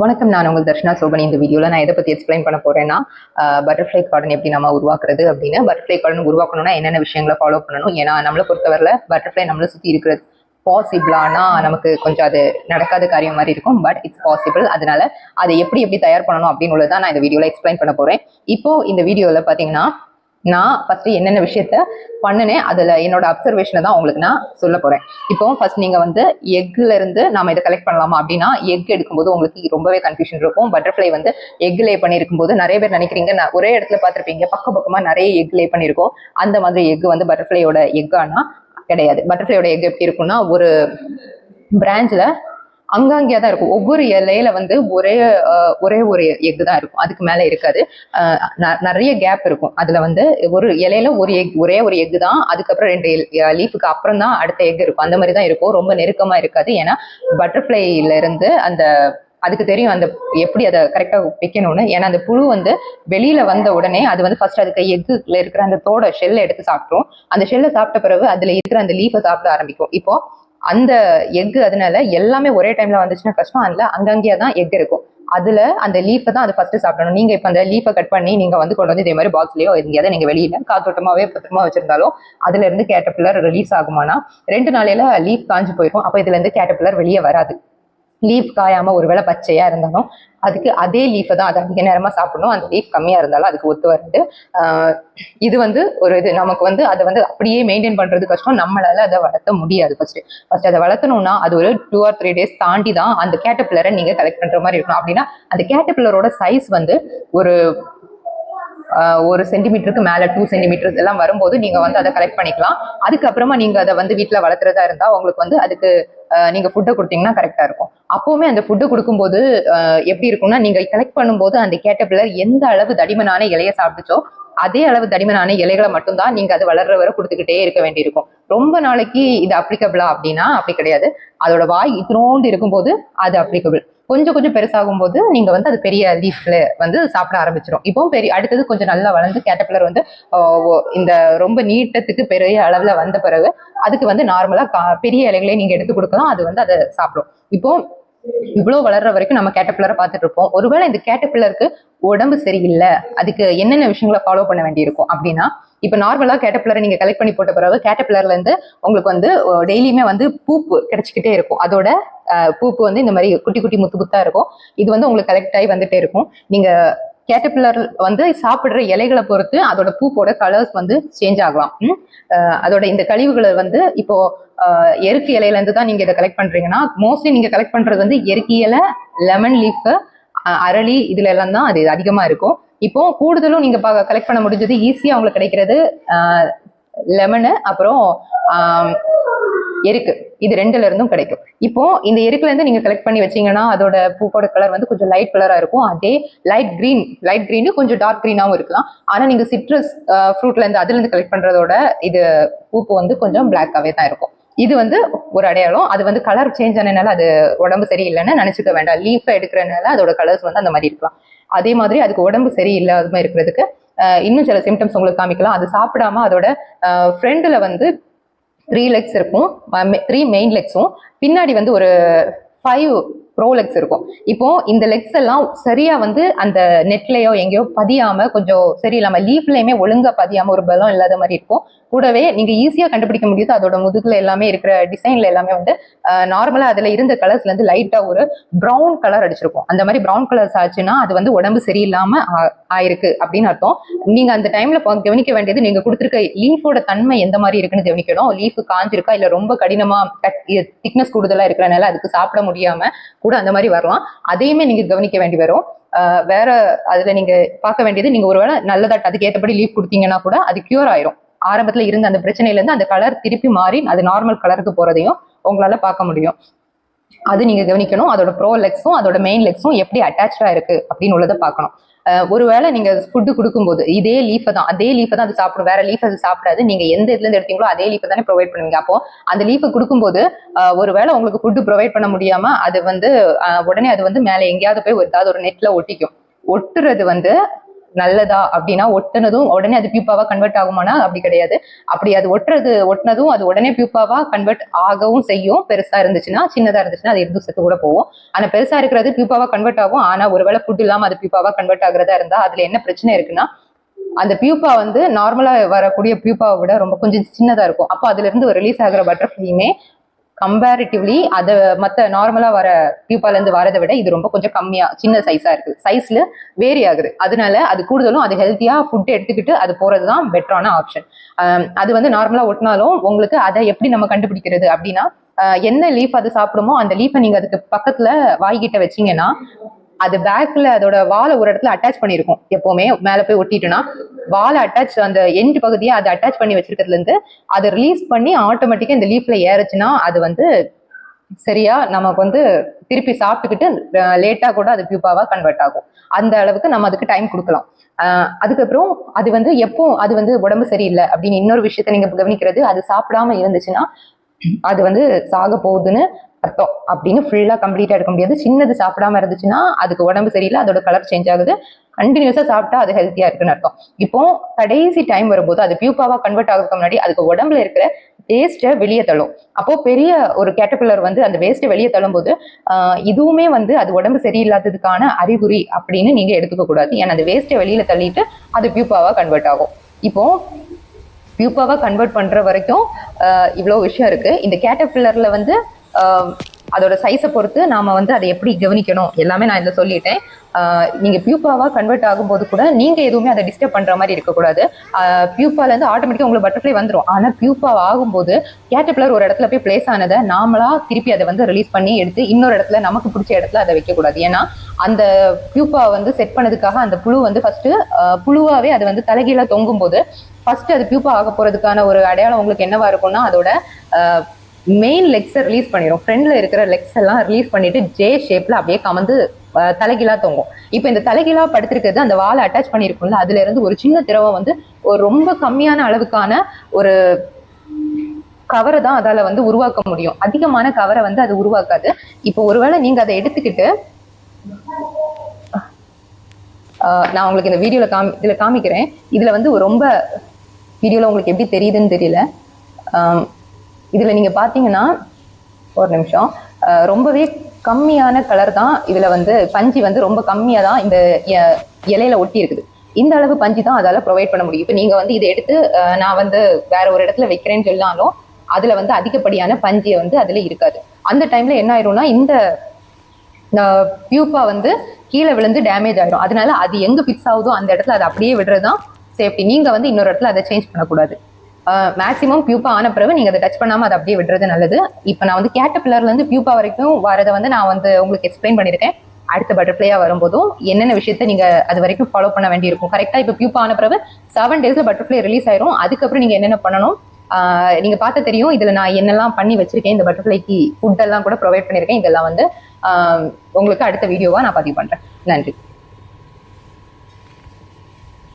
வணக்கம். நான் உங்கள் தர்ஷனா சோபனி. இந்த வீடியோவில் நான் எதை பற்றி எக்ஸ்பிளைன் பண்ண போறேன்னா, பட்டர்ஃப்ளை கார்டன் எப்படி நம்ம உருவாக்குறது அப்படின்னு. பட்டர்ஃப்ளை கார்டன் உருவாக்கணும்னா என்னென்ன விஷயங்களை ஃபாலோ பண்ணணும், ஏன்னா நம்மளை பொறுத்தவரையில் பட்டர்ஃப்ளை நம்மளை சுற்றி இருக்கிறது பாசிபிளானா நமக்கு கொஞ்சம் அது நடக்காத காரியம் மாதிரி இருக்கும். But it's possible. அதனால அதை எப்படி தயார் பண்ணணும் அப்படின்னு உள்ளதான் நான் இந்த வீடியோவில் எக்ஸ்பிளைன் பண்ண போறேன். இப்போ இந்த வீடியோவில் பார்த்தீங்கன்னா நான் ஃபர்ஸ்ட் என்னென்ன விஷயத்த பண்ணினேன், அதுல என்னோட அப்சர்வேஷனை தான் உங்களுக்கு நான் சொல்ல போறேன். இப்போ ஃபர்ஸ்ட் நீங்க வந்து எக்ல இருந்து நாம இதை கலெக்ட் பண்ணலாமா அப்படின்னா, எக் எடுக்கும்போது உங்களுக்கு ரொம்பவே கன்ஃபியூஷன் இருக்கும். பட்டர்ஃப்ளை வந்து எக் லே பண்ணிருக்கும் போது நிறைய பேர் நினைக்கிறீங்க ஒரே இடத்துல பார்த்துருப்பீங்க, பக்கமா நிறைய எக் லே பண்ணிருக்கோம். அந்த மாதிரி எக் வந்து பட்டர்ஃப்ளையோட எக்கானா கிடையாது. பட்டர்ஃப்ளையோட எக் எப்படி இருக்கும்னா, ஒரு பிரான்ச்ல அங்கங்கே தான் இருக்கும். ஒவ்வொரு இலையில வந்து ஒரே ஒரு எக் தான் இருக்கும், அதுக்கு மேல இருக்காது. நிறைய கேப் இருக்கும். அதுல வந்து ஒரு இலையில ஒரே ஒரு எக் தான், அதுக்கப்புறம் 2 லீஃபுக்கு அப்புறம் தான் அடுத்த எக் இருக்கும். அந்த மாதிரி தான் இருக்கும், ரொம்ப நெருக்கமா இருக்காது. ஏன்னா பட்டர்ஃப்ளைல இருந்து அதுக்கு தெரியும் அந்த எப்படி அதை கரெக்டா வைக்கணும்னு. ஏன்னா அந்த புழு வந்து வெளியில வந்த உடனே அது வந்து ஃபர்ஸ்ட் அதுக்கு எக்குல இருக்கிற அந்த தோட ஷெல்லை எடுத்து சாப்பிட்ரும். அந்த ஷெல்லை சாப்பிட்ட பிறகு அதுல இருக்கிற அந்த லீஃபை சாப்பிட ஆரம்பிக்கும். இப்போ அந்த எக் அதனால எல்லாமே ஒரே டைம்ல வந்துச்சுன்னா கஷ்டம். அதுல அங்கங்கேயே தான் எக் இருக்கும். அதுல அந்த லீஃபை தான் அது ஃபர்ஸ்ட் சாப்பிடணும். நீங்க இப்ப அந்த லீஃபை கட் பண்ணி நீங்க வந்து கொண்டு வந்து இதே மாதிரி பாக்ஸ்லயோ எங்கேயாவது நீங்க வெளியில காத்தோட்டமாவே பத்திரமா வச்சிருந்தாலும் அதுல இருந்து கேட்டர்பில்லர் ரிலீஸ் ஆகுமானா 2 நாளையில லீஃப் காஞ்சு போயிடும். அப்ப இதுல இருந்து கேட்டர்பில்லர் வெளியே வராது. லீஃப் காயாம ஒருவேளை பச்சையா இருந்தாலும் அதுக்கு அதே லீஃபை தான் அது அதிக நேரமா சாப்பிடணும். அந்த லீஃப் கம்மியா இருந்தாலும் அதுக்கு ஒத்து வருது. இது வந்து ஒரு இது நமக்கு வந்து அதை வந்து அப்படியே மெயின்டைன் பண்றது கஷ்டம். நம்மளால அதை வளர்த்த முடியாது. ஃபர்ஸ்ட் அதை வளர்த்தணும்னா அது ஒரு 2 or 3 days தாண்டி தான் அந்த கேட்டர்பில்லரை நீங்க கலெக்ட் பண்ற மாதிரி இருக்கணும். அப்படின்னா அந்த கேட்டர்பில்லரோட சைஸ் வந்து ஒரு 1 சென்டிமீட்டருக்கு மேல 2 சென்டிமீட்டர் எல்லாம் வரும்போது நீங்க வந்து அதை கலெக்ட் பண்ணிக்கலாம். அதுக்கப்புறமா நீங்க அதை வந்து வீட்டுல வளர்த்துறதா இருந்தா உங்களுக்கு வந்து அதுக்கு நீங்க ஃபுட்டை கொடுத்தீங்கன்னா கரெக்டா இருக்கும். அப்பவுமே அந்த ஃபுட்டு கொடுக்கும்போது எப்படி இருக்கும்னா, நீங்க கலெக்ட் பண்ணும்போது அந்த கேட்டர்பில்லர் எந்த அளவு தடிமனான இலையை சாப்பிட்டுச்சோ அதே அளவு தடிமனான இலைகளை மட்டும்தான் நீங்க அது வளர்ற வரை கொடுத்துக்கிட்டே இருக்க வேண்டியிருக்கும். ரொம்ப நாளைக்கு இது அப்ளிகபிளா அப்படின்னா அப்படி கிடையாது. அதோட வாய் இத்தினோண்டு இருக்கும்போது அது அப்ளிகபிள். கொஞ்சம் பெருசாகும் போது நீங்க வந்து அது பெரிய லீஃப்ல வந்து சாப்பிட ஆரம்பிச்சிடும். இப்போ அடுத்தது கொஞ்சம் நல்லா வளர்ந்து கேட்டர்பில்லர் வந்து இந்த ரொம்ப நீட்டத்துக்கு பெரிய அளவுல வந்த பிறகு அதுக்கு வந்து நார்மலா பெரிய இலைகளே நீங்க எடுத்து கொடுக்கலாம். அது வந்து அதை சாப்பிடும். இப்போ இவ்வளவு வளர்ற வரைக்கும் நம்ம கேட்டர்பில்லரை பார்த்துட்டு இருப்போம். ஒருவேளை இந்த கேட்டர்பில்லருக்கு உடம்பு சரியில்லை, அதுக்கு என்னென்ன விஷயங்களை ஃபாலோ பண்ண வேண்டியிருக்கும் அப்படின்னா, இப்ப நார்மலா கேட்டர்பில்லரை நீங்க கலெக்ட் பண்ணி போட்ட பிறகு கேட்டர்பில்லர்ல இருந்து உங்களுக்கு வந்து டெய்லியுமே வந்து பூப்பு கிடைச்சிக்கிட்டே இருக்கும். அதோட பூப்பு வந்து இந்த மாதிரி குட்டி குட்டி முத்தா இருக்கும். இது வந்து உங்களுக்கு கலெக்ட் ஆகி வந்துட்டே இருக்கும். நீங்க கேட்டர்பில்லர் வந்து சாப்பிடுற இலைகளை பொறுத்து அதோட பூப்போட கலர்ஸ் வந்து சேஞ்ச் ஆகலாம். அதோட இந்த கழிவுகளை வந்து இப்போ எருக்கு இலையில இருந்து தான் நீங்க இதை கலெக்ட் பண்றீங்கன்னா, மோஸ்ட்லி நீங்க கலெக்ட் பண்றது வந்து எருக்கு இலை, லெமன் லீஃப், அரளி, இதுல எல்லாம் தான் அது அதிகமா இருக்கும். இப்போ கூடுதலும் நீங்க கலெக்ட் பண்ண முடிஞ்சது ஈஸியா உங்களுக்கு கிடைக்கிறது லெமனு, அப்புறம் எருக்கு. இது 2ல இருந்தும் கிடைக்கும். இப்போ இந்த எருக்குல இருந்து நீங்க கலெக்ட் பண்ணி வச்சீங்கன்னா அதோட பூப்போட கலர் வந்து கொஞ்சம் லைட் கலரா இருக்கும். அதே லைட் கிரீன் கொஞ்சம் டார்க் கிரீனாவும் இருக்கலாம். ஆனா நீங்க சிட்ரஸ் ஃப்ரூட்ல இருந்து அதுல இருந்து கலெக்ட் பண்றதோட இது பூப்பு வந்து கொஞ்சம் பிளாக்காவே தான் இருக்கும். இது வந்து ஒரு அடையாளம். அது வந்து கலர் சேஞ்ச் ஆனதுனால அது உடம்பு சரியில்லைன்னு நினைச்சுக்க வேண்டாம். லீஃபை எடுக்கிறதுனால அதோட கலர்ஸ் வந்து அந்த மாதிரி இருக்கலாம். அதே மாதிரி அதுக்கு உடம்பு சரியில்லாம இருக்கிறதுக்கு இன்னும் சில சிம்டம்ஸ் உங்களுக்கு காமிக்கலாம். அது சாப்பிடாம அதோட ஃப்ரெண்டுல வந்து 3 லெக்ஸ் இருக்கும், 3 மெயின் லெக்ஸும் பின்னாடி வந்து ஒரு 5 ப்ரோ லெக்ஸ் இருக்கும். இப்போ இந்த லெக்ஸ் எல்லாம் சரியா வந்து அந்த நெட்லயோ எங்கேயோ பதியாம, கொஞ்சம் சரியில்லாம லீஃப்லயுமே ஒழுங்கா பதியாம ஒரு பலம் இல்லாத மாதிரி இருக்கும். கூடவே நீங்க ஈஸியா கண்டுபிடிக்க முடியுது அதோட முதுகுல எல்லாமே இருக்கிற டிசைன்ல எல்லாமே வந்து நார்மலா அதுல இருந்த கலர்ஸ்ல இருந்து லைட்டா ஒரு ப்ரௌன் கலர் அடிச்சிருக்கும். அந்த மாதிரி ப்ரௌன் கலர்ஸ் ஆச்சுன்னா அது வந்து உடம்பு சரியில்லாம ஆயிருக்கு அப்படின்னு அர்த்தம். நீங்க அந்த டைம்ல கவனிக்க வேண்டியது நீங்க கொடுத்துருக்க லீஃபோட தன்மை எந்த மாதிரி இருக்குன்னு கவனிக்கணும். லீஃப் காஞ்சிருக்கா இல்ல ரொம்ப கடினமா திக்னஸ் கூடுதலா இருக்கிறனால அதுக்கு சாப்பிட முடியாம கூட அந்த மாதிரி வரலாம். அதையுமே நீங்க கவனிக்க வேண்டி வரும். வேற அதுல நீங்க பார்க்க வேண்டியது, நீங்க ஒருவேளை நல்லதாட்டு அதுக்கு ஏற்றபடி லீவ் கொடுத்தீங்கன்னா கூட அது கியூர் ஆயிரும். ஆரம்பத்துல இருந்த அந்த பிரச்சனையில இருந்து அந்த கலர் திருப்பி மாறி அது நார்மல் கலருக்கு போறதையும் உங்களால பார்க்க முடியும். அது நீங்க கவனிக்கணும். அதோட ப்ரோ லெக்ஸும் அதோட மெயின் லெக்ஸும் எப்படி அட்டாச்சா இருக்கு அப்படின்னு உள்ளதை பார்க்கணும். ஒருவேளை நீங்க ஃபுட்டு கொடுக்கும்போது அதே லீஃபை தான் அது சாப்பிடும், வேற லீஃப் அது சாப்பிடாது. நீங்க எந்த இதுல இருந்து எடுத்தீங்களோ அதே லீஃபை தானே ப்ரொவைட் பண்ணுவீங்க. அப்போ அந்த லீஃபை கொடுக்கும்போது ஒருவேளை உங்களுக்கு ஃபுட்டு ப்ரொவைட் பண்ண முடியாம அது வந்து உடனே அது வந்து மேலே எங்கேயாவது போய் ஏதாவது ஒரு நெட்ல ஒட்டிக்கும். ஒட்டுறது வந்து நல்லதா அப்படின்னா, ஒட்டுனதும் உடனே அது பியூப்பாவா கன்வெர்ட் ஆகுமானா அப்படி கிடையாது. அப்படி அது ஒட்டினதும் அது உடனே பியூப்பாவா கன்வெர்ட் ஆகவும் செய்யும். பெருசா இருந்துச்சுன்னா, சின்னதா இருந்துச்சுன்னா அது எதுவும் செத்து கூட போகும். ஆனா பெருசா இருக்கிறது பியூப்பாவா கன்வெர்ட் ஆகும். ஆனா ஒருவேளை ஃபுட் இல்லாம அது பியூப்பாவா கன்வெர்ட் ஆகுறதா இருந்தா அதுல என்ன பிரச்சனை இருக்குன்னா, அந்த பியூப்பா வந்து நார்மலா வரக்கூடிய பியூப்பாவை விட ரொம்ப கொஞ்சம் சின்னதா இருக்கும். அப்போ அதுல இருந்து ரிலீஸ் ஆகிற பட்டர்ஃப்ளையுமே கம்பேரிட்டிவ்லி அதை மற்ற நார்மலா வர பியூப்பால இருந்து வரதை விட இது ரொம்ப கொஞ்சம் கம்மியா சின்ன சைஸா இருக்கு. சைஸ்ல வேரி ஆகுது. அதனால அது கூடுதலும் அது ஹெல்த்தியா ஃபுட் எடுத்துக்கிட்டு அது போறதுதான் பெட்டரான ஆப்ஷன். அது வந்து நார்மலா ஒட்டினாலும் உங்களுக்கு அதை எப்படி நம்ம கண்டுபிடிக்கிறது அப்படின்னா, என்ன லீஃப் அது சாப்பிடுமோ அந்த லீஃபை நீங்க அதுக்கு பக்கத்துல வாய்கிட்ட வச்சீங்கன்னா அது பேக்ல அதோட வாழை ஒரு இடத்துல அட்டாச் பண்ணிருக்கும். எப்பவுமே மேல போய் ஒட்டிட்டுனா வாழை அட்டாச் அந்த எண்ட் பகுதியை அதை அட்டாச் பண்ணி வச்சிருக்கிறதுல இருந்து அதை ரிலீஸ் பண்ணி ஆட்டோமேட்டிக்கா இந்த லீஃப்ல ஏறுச்சுன்னா அது வந்து சரியா நமக்கு வந்து திருப்பி சாப்பிட்டுக்கிட்டு லேட்டா கூட அது பியூப்பாவா கன்வெர்ட் ஆகும். அந்த அளவுக்கு நம்ம அதுக்கு டைம் கொடுக்கலாம். அதுக்கப்புறம் அது வந்து எப்போ அது வந்து உடம்பு சரியில்லை அப்படின்னு இன்னொரு விஷயத்த நீங்க கவனிக்கிறது, அது சாப்பிடாம இருந்துச்சுன்னா அது வந்து சாக போகுதுன்னு அர்த்தம் அப்படின்னு ஃபுல்லா கம்ப்ளீட்டா எடுக்க முடியாது. சின்னது சாப்பிடாம இருந்துச்சுன்னா அதுக்கு உடம்பு சரியில்லை, அதோட கலர் சேஞ்ச் ஆகுது. கண்டினியூஸா சாப்பிட்டா அது ஹெல்த்தியா இருக்குன்னு அர்த்தம். இப்போ கடைசி டைம் வரும்போது அது பியூப்பாவா கன்வெர்ட் ஆகிறதுக்கு முன்னாடி அதுக்கு உடம்புல இருக்கிற வேஸ்ட்டை வெளியே தள்ளும். அப்போ பெரிய ஒரு கேட்டர்பில்லர் வந்து அந்த வேஸ்ட்டை வெளியே தள்ளும் போது இதுவுமே வந்து அது உடம்பு சரியில்லாததுக்கான அறிகுறி அப்படின்னு நீங்க எடுத்துக்க கூடாது. ஏன்னா அந்த வேஸ்ட்டை வெளியில தள்ளிட்டு அது பியூப்பாவா கன்வெர்ட் ஆகும். இப்போ பியூப்பாவா கன்வெர்ட் பண்ற வரைக்கும் இவ்வளவு விஷயம் இருக்கு. இந்த கேட்டர்பில்லர்ல வந்து அதோட சைஸை பொறுத்து நாம வந்து அதை எப்படி கவனிக்கணும் எல்லாமே நான் இதில் சொல்லிட்டேன். நீங்க பியூப்பாவா கன்வெர்ட் ஆகும்போது கூட நீங்க எதுவுமே அதை டிஸ்டர்ப் பண்ற மாதிரி இருக்கக்கூடாது. பியூப்பால இருந்து ஆட்டோமேட்டிக்கா உங்களுக்கு பட்டர்ஃப்ளை வந்துடும். ஆனா பியூப்பா ஆகும்போது கேட்டர்பில்லர் ஒரு இடத்துல போய் பிளேஸ் ஆனதை நாமளா திருப்பி அதை வந்து ரிலீஸ் பண்ணி எடுத்து இன்னொரு இடத்துல நமக்கு பிடிச்ச இடத்துல அதை வைக்கக்கூடாது. ஏன்னா அந்த பியூப்பா வந்து செட் பண்ணதுக்காக அந்த புழு வந்து ஃபர்ஸ்ட் புழுவாவே அது வந்து தலைகீழ தொங்கும் போது ஃபர்ஸ்ட் அது பியூப்பா ஆக போறதுக்கான ஒரு அடையாளம் உங்களுக்கு என்னவா இருக்கும்னா, அதோட மெயின் லெக்ஸை ரிலீஸ் பண்ணிடும். ஃப்ரண்ட்ல இருக்கிற லெக்ஸ் எல்லாம் ரிலீஸ் பண்ணிட்டு ஜே ஷேப்ல அப்படியே கமந்து தலைகீழா தொங்கும். இப்போ இந்த தலைகீழா படுத்திருக்கிறது அந்த வாழை அட்டாச் பண்ணிருக்கும்ல, அதுல இருந்து ஒரு சின்ன திரவம் வந்து ஒரு ரொம்ப கம்மியான அளவுக்கான ஒரு கவரை தான் அதால வந்து உருவாக்க முடியும். அதிகமான கவரை வந்து அது உருவாக்காது. இப்போ ஒருவேளை நீங்க அதை எடுத்துக்கிட்டு நான் உங்களுக்கு இந்த வீடியோல இதுல காமிக்கிறேன். இதுல வந்து ரொம்ப வீடியோல உங்களுக்கு எப்படி தெரியுதுன்னு தெரியல. இதுல நீங்க பாத்தீங்கன்னா ஒரு நிமிஷம், ரொம்பவே கம்மியான கலர் தான் இதுல வந்து பஞ்சு வந்து ரொம்ப கம்மியா தான் இந்த இலையில ஒட்டி இருக்குது. இந்த அளவு பஞ்சு தான் அதால ப்ரொவைட் பண்ண முடியும். இப்போ நீங்க வந்து இதை எடுத்து நான் வந்து வேற ஒரு இடத்துல வைக்கிறேன்னு சொன்னாலும் அதுல வந்து அதிகப்படியான பஞ்சியை வந்து அதுல இருக்காது. அந்த டைம்ல என்ன ஆயிரும்னா இந்த பியூப்பா வந்து கீழே விழுந்து டேமேஜ் ஆயிடும். அதனால அது எங்க பிக்ஸ் ஆகுதோ அந்த இடத்துல அதை அப்படியே விடுறதுதான் சேஃப்டி. நீங்க வந்து இன்னொரு இடத்துல அதை சேஞ்ச் பண்ணக்கூடாது. மேக்ஸிமம் பியூப்பா ஆன பிறகு நீங்க அதை டச் பண்ணாம அதை அப்படியே விடுறது நல்லது. இப்போ நான் வந்து கேட்டர்பில்லர்ல இருந்து பியூப்பா வரைக்கும் வரதை வந்து நான் வந்து உங்களுக்கு எக்ஸ்பிளைன் பண்ணியிருக்கேன். அடுத்த பட்டர்ஃப்ளையா வரும்போதும் என்னென்ன விஷயத்த நீங்க அது வரைக்கும் ஃபாலோ பண்ண வேண்டியிருக்கும். கரெக்டா இப்போ பியூப்பா ஆன பிறகு 7 daysல பட்டர்ஃப்ளை ரிலீஸ் ஆயிரும். அதுக்கப்புறம் நீங்க என்னென்ன பண்ணணும் நீங்க பார்த்து தெரியும். இதுல நான் என்னெல்லாம் பண்ணி வச்சிருக்கேன், இந்த பட்டர்ஃப்ளைக்கு ஃபுட் எல்லாம் கூட ப்ரொவைட் பண்ணியிருக்கேன். இதெல்லாம் வந்து உங்களுக்கு அடுத்த வீடியோவா நான் பதிவு பண்றேன். நன்றி.